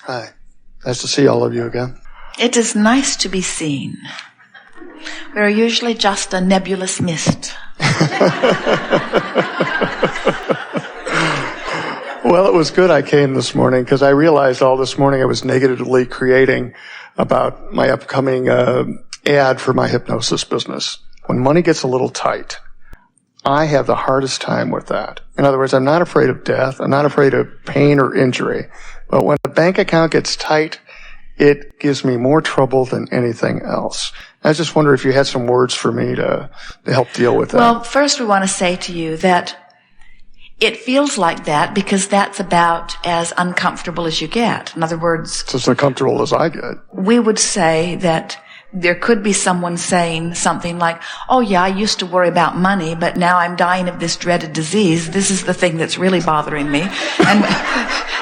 Hi. Nice to see all of you again. It is nice to be seen. We're usually just a nebulous mist. Well, it was good I came this morning because I realized all this morning I was negatively creating about my upcoming ad for my hypnosis business. When money gets a little tight, I have the hardest time with that. In other words, I'm not afraid of death. I'm not afraid of pain or injury. But when a bank account gets tight, it gives me more trouble than anything else. I just wonder if you had some words for me to help deal with that. Well, first we want to say to you that it feels like that because that's about as uncomfortable as you get. In other words, it's as uncomfortable as I get. We would say that there could be someone saying something like, oh yeah, I used to worry about money, but now I'm dying of this dreaded disease. This is the thing that's really bothering me.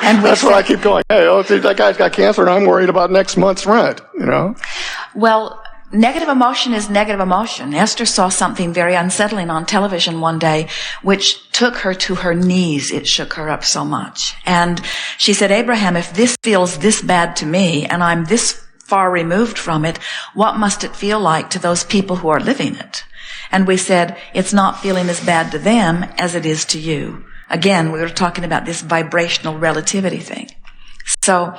And that's why I keep going, hey, that guy's got cancer and I'm worried about next month's rent, you know? Well, negative emotion is negative emotion. Esther saw something very unsettling on television one day, which took her to her knees. It shook her up so much. And she said, Abraham, if this feels this bad to me and I'm this far removed from it, what must it feel like to those people who are living it? And we said, it's not feeling as bad to them as it is to you. Again, we were talking about this vibrational relativity thing. So,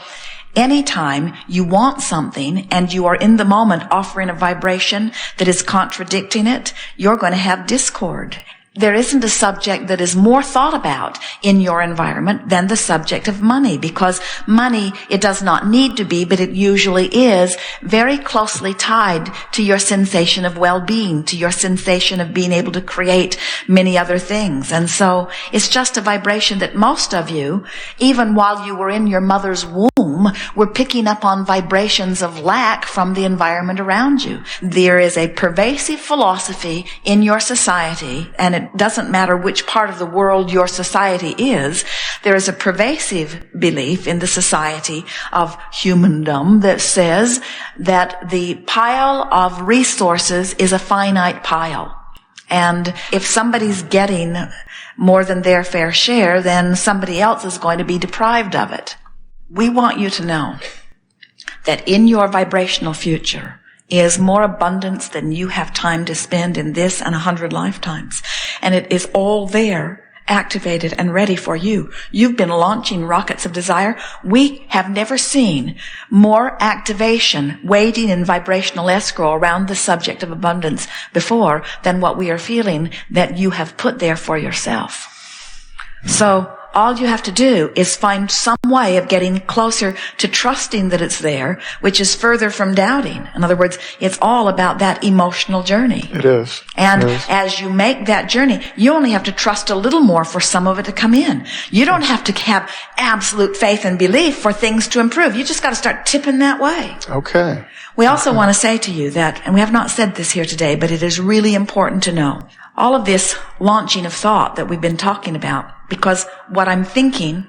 anytime you want something and you are in the moment offering a vibration that is contradicting it, you're going to have discord. There isn't a subject that is more thought about in your environment than the subject of money, because money, it does not need to be, but it usually is very closely tied to your sensation of well-being, to your sensation of being able to create many other things. And so it's just a vibration that most of you, even while you were in your mother's womb, were picking up on vibrations of lack from the environment around you. There is a pervasive philosophy in your society, and it doesn't matter which part of the world your society is, there is a pervasive belief in the society of humandom that says that the pile of resources is a finite pile. And if somebody's getting more than their fair share, then somebody else is going to be deprived of it. We want you to know that in your vibrational future is more abundance than you have time to spend in this and 100 lifetimes. And it is all there, activated and ready for you. You've been launching rockets of desire. We have never seen more activation waiting in vibrational escrow around the subject of abundance before than what we are feeling that you have put there for yourself. So, all you have to do is find some way of getting closer to trusting that it's there, which is further from doubting. In other words, it's all about that emotional journey. It is. And as you make that journey, you only have to trust a little more for some of it to come in. You don't have to have absolute faith and belief for things to improve. You just got to start tipping that way. Okay. We also want to say to you that, and we have not said this here today, but it is really important to know, all of this launching of thought that we've been talking about, because what I'm thinking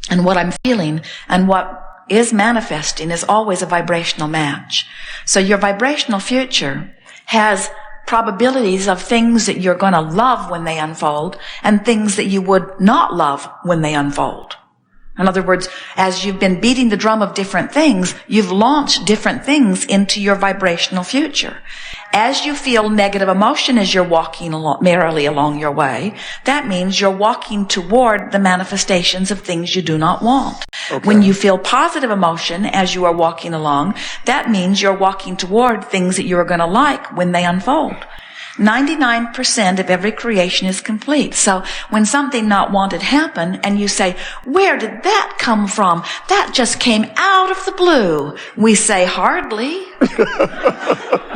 and what I'm feeling and what is manifesting is always a vibrational match. So your vibrational future has probabilities of things that you're going to love when they unfold and things that you would not love when they unfold. In other words, as you've been beating the drum of different things, you've launched different things into your vibrational future. As you feel negative emotion as you're walking merrily along your way, that means you're walking toward the manifestations of things you do not want. Okay. When you feel positive emotion as you are walking along, that means you're walking toward things that you are going to like when they unfold. 99% of every creation is complete. So when something not wanted happen and you say, where did that come from? That just came out of the blue. We say, hardly.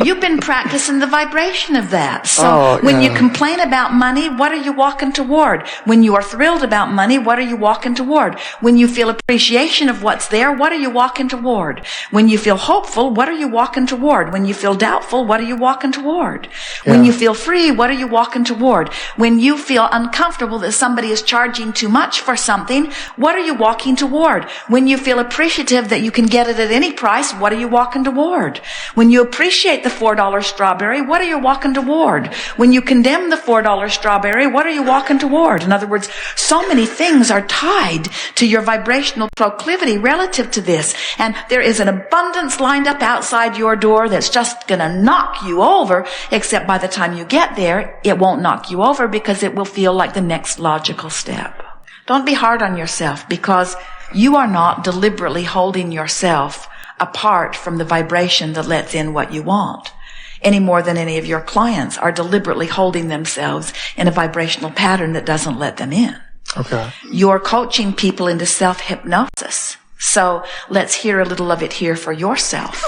You've been practicing the vibration of that. So when you complain about money, what are you walking toward? When you are thrilled about money, what are you walking toward? When you feel appreciation of what's there, what are you walking toward? When you feel hopeful, what are you walking toward? When you feel doubtful, what are you walking toward? When you feel free, what are you walking toward? When you feel uncomfortable that somebody is charging too much for something, what are you walking toward? When you feel appreciative that you can get it at any price, what are you walking toward? When you appreciate the $4 strawberry, what are you walking toward? When you condemn the $4 strawberry, what are you walking toward? In other words, so many things are tied to your vibrational proclivity relative to this. And there is an abundance lined up outside your door that's just going to knock you over, except by the time you get there, it won't knock you over because it will feel like the next logical step. Don't be hard on yourself, because you are not deliberately holding yourself apart from the vibration that lets in what you want, any more than any of your clients are deliberately holding themselves in a vibrational pattern that doesn't let them in. Okay. You're coaching people into self-hypnosis. So let's hear a little of it here for yourself.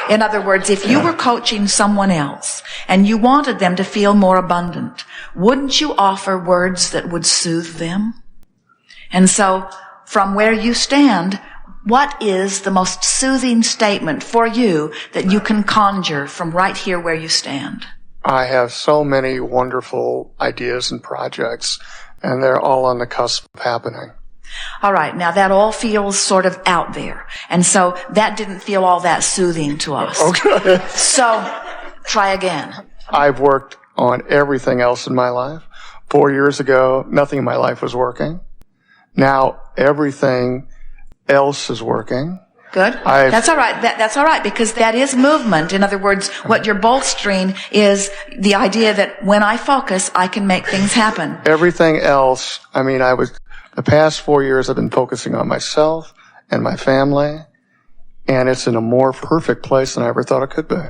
In other words, if you were coaching someone else and you wanted them to feel more abundant, wouldn't you offer words that would soothe them? And so, from where you stand, what is the most soothing statement for you that you can conjure from right here where you stand? I have so many wonderful ideas and projects, and they're all on the cusp of happening. All right, now that all feels sort of out there. And so that didn't feel all that soothing to us. Okay. So try again. I've worked on everything else in my life. 4 years ago, nothing in my life was working. Now everything else is working. Good. That's all right. That's all right, because that is movement. In other words, what you're bolstering is the idea that when I focus, I can make things happen. Everything else, the past 4 years I've been focusing on myself and my family, and it's in a more perfect place than I ever thought it could be.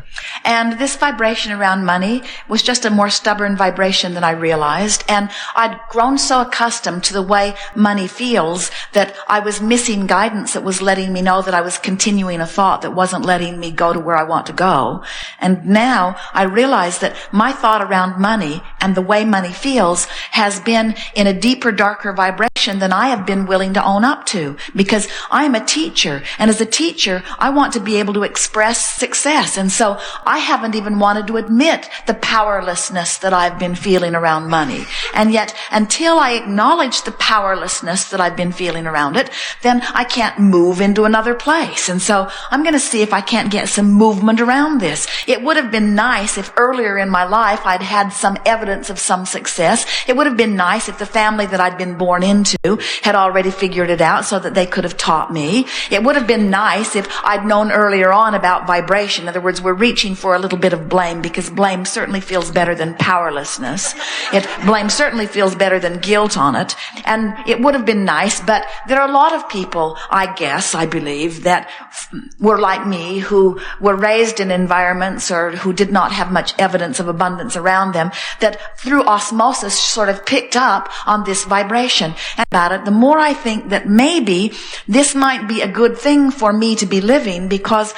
And this vibration around money was just a more stubborn vibration than I realized. And I'd grown so accustomed to the way money feels that I was missing guidance that was letting me know that I was continuing a thought that wasn't letting me go to where I want to go. And now I realize that my thought around money and the way money feels has been in a deeper, darker vibration than I have been willing to own up to, because I'm a teacher. And as a teacher, I want to be able to express success. And so I haven't even wanted to admit the powerlessness that I've been feeling around money. And yet, until I acknowledge the powerlessness that I've been feeling around it, then I can't move into another place. And so I'm going to see if I can't get some movement around this. It would have been nice if earlier in my life I'd had some evidence of some success. It would have been nice if the family that I'd been born into had already figured it out so that they could have taught me. It would have been nice if I'd known earlier on about vibration. In other words, we're reaching for a little bit of blame, because blame certainly feels better than powerlessness. Blame certainly feels better than guilt on it. And it would have been nice, but there are a lot of people, I believe, that were like me, who were raised in environments or who did not have much evidence of abundance around them, that through osmosis sort of picked up on this vibration. And about it, the more I think that maybe this might be a good thing for me to be living, because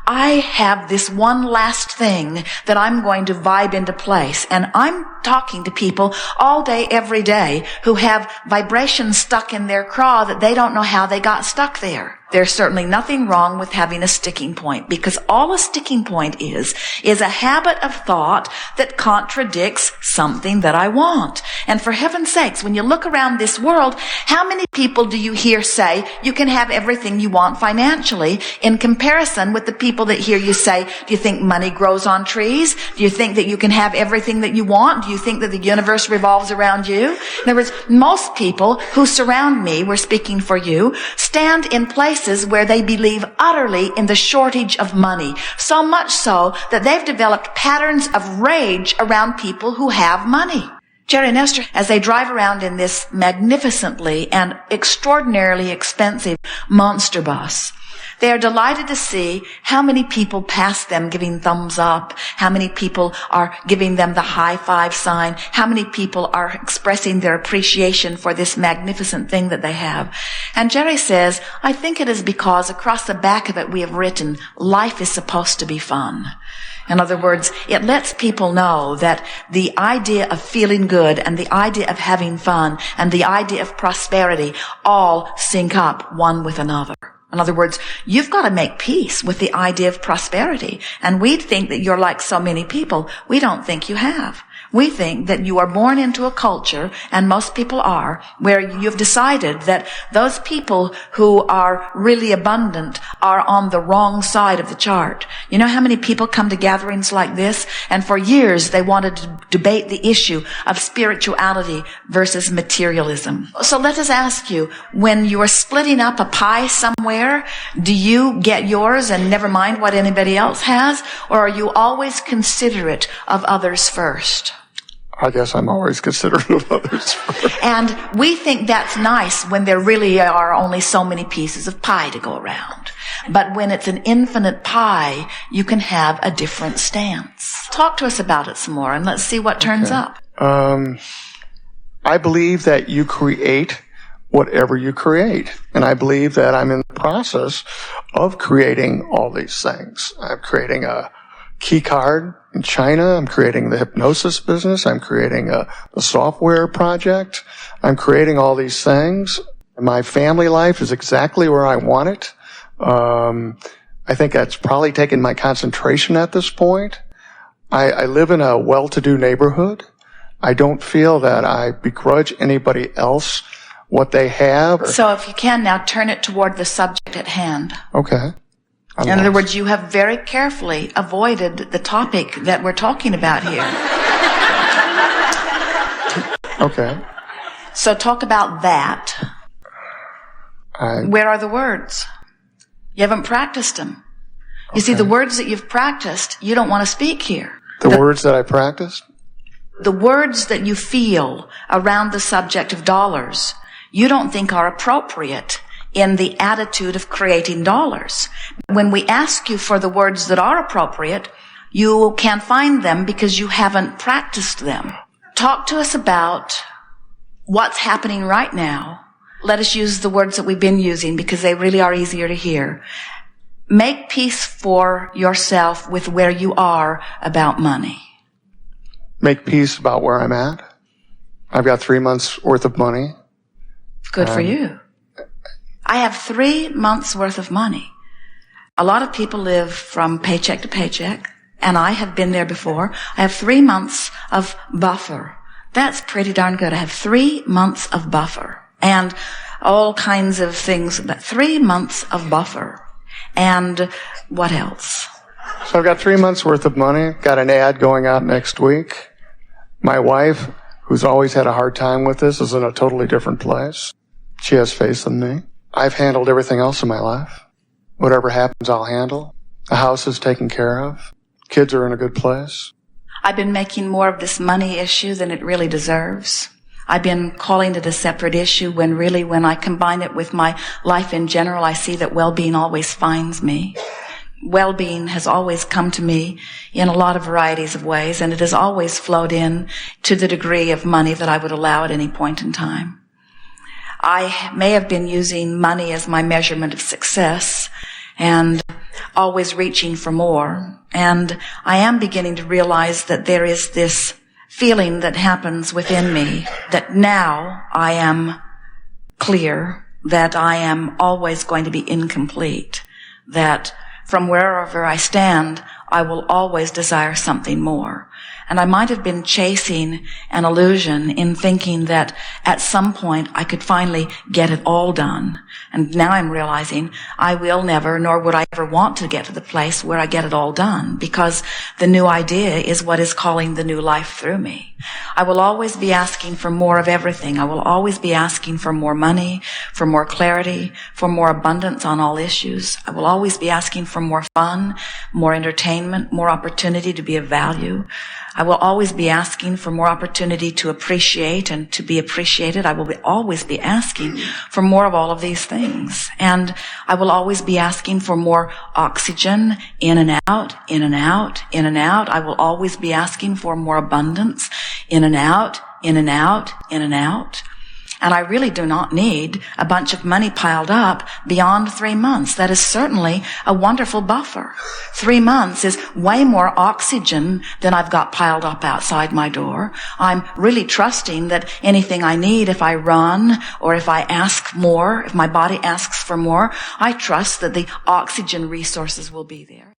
I have this one last thing that I'm going to vibe into place. And I'm talking to people all day, every day, who have vibrations stuck in their craw that they don't know how they got stuck there. There's certainly nothing wrong with having a sticking point, because all a sticking point is a habit of thought that contradicts something that I want. And for heaven's sakes, when you look around this world, how many people do you hear say you can have everything you want financially, in comparison with the people that hear you say, do you think money grows on trees? Do you think that you can have everything that you want? Do you think that the universe revolves around you? In other words, most people who surround me, we're speaking for you, stand in places where they believe utterly in the shortage of money. So much so that they've developed patterns of rage around people who have money. Jerry and Esther, as they drive around in this magnificently and extraordinarily expensive monster bus, they are delighted to see how many people pass them giving thumbs up, how many people are giving them the high five sign, how many people are expressing their appreciation for this magnificent thing that they have. And Jerry says, I think it is because across the back of it we have written, life is supposed to be fun. In other words, it lets people know that the idea of feeling good and the idea of having fun and the idea of prosperity all sync up one with another. In other words, you've got to make peace with the idea of prosperity. And we think that you're like so many people. We don't think you have. We think that you are born into a culture, and most people are, where you've decided that those people who are really abundant are on the wrong side of the chart. You know how many people come to gatherings like this, and for years they wanted to debate the issue of spirituality versus materialism. So let us ask you, when you are splitting up a pie somewhere, do you get yours and never mind what anybody else has, or are you always considerate of others first? I guess I'm always considerate of others. And we think that's nice when there really are only so many pieces of pie to go around. But when it's an infinite pie, you can have a different stance. Talk to us about it some more, and let's see what turns up. I believe that you create whatever you create. And I believe that I'm in the process of creating all these things. I'm creating a key card in China. I'm creating the hypnosis business. I'm creating a software project. I'm creating all these things. My family life is exactly where I want it. I think that's probably taken my concentration at this point. I live in a well-to-do neighborhood. I don't feel that I begrudge anybody else what they have. So if you can now turn it toward the subject at hand. Okay. In other words, you have very carefully avoided the topic that we're talking about here. Okay. So talk about that. Where are the words? You haven't practiced them. You see, the words that you've practiced, you don't want to speak here. The words that I practiced? The words that you feel around the subject of dollars, you don't think are appropriate in the attitude of creating dollars. When we ask you for the words that are appropriate, you can't find them because you haven't practiced them. Talk to us about what's happening right now. Let us use the words that we've been using because they really are easier to hear. Make peace for yourself with where you are about money. Make peace about where I'm at. I've got 3 months worth of money. Good for you. I have 3 months worth of money. A lot of people live from paycheck to paycheck, and I have been there before. I have 3 months of buffer. That's pretty darn good. I have 3 months of buffer and all kinds of things, but 3 months of buffer. And what else? So I've got 3 months worth of money. Got an ad going out next week. My wife, who's always had a hard time with this, is in a totally different place. She has faith in me. I've handled everything else in my life. Whatever happens, I'll handle. The house is taken care of. Kids are in a good place. I've been making more of this money issue than it really deserves. I've been calling it a separate issue when really when I combine it with my life in general, I see that well-being always finds me. Well-being has always come to me in a lot of varieties of ways, and it has always flowed in to the degree of money that I would allow at any point in time. I may have been using money as my measurement of success and always reaching for more. And I am beginning to realize that there is this feeling that happens within me that now I am clear that I am always going to be incomplete, that from wherever I stand, I will always desire something more. And I might have been chasing an illusion in thinking that at some point I could finally get it all done. And now I'm realizing I will never, nor would I ever want to get to the place where I get it all done, because the new idea is what is calling the new life through me. I will always be asking for more of everything. I will always be asking for more money, for more clarity, for more abundance on all issues. I will always be asking for more fun, more entertainment, more opportunity to be of value. I will always be asking for more opportunity to appreciate and to be appreciated. I will always be asking for more of all of these things. And I will always be asking for more oxygen in and out, in and out, in and out. I will always be asking for more abundance in and out, in and out, in and out. And I really do not need a bunch of money piled up beyond 3 months. That is certainly a wonderful buffer. 3 months is way more oxygen than I've got piled up outside my door. I'm really trusting that anything I need, if I run or if I ask more, if my body asks for more, I trust that the oxygen resources will be there.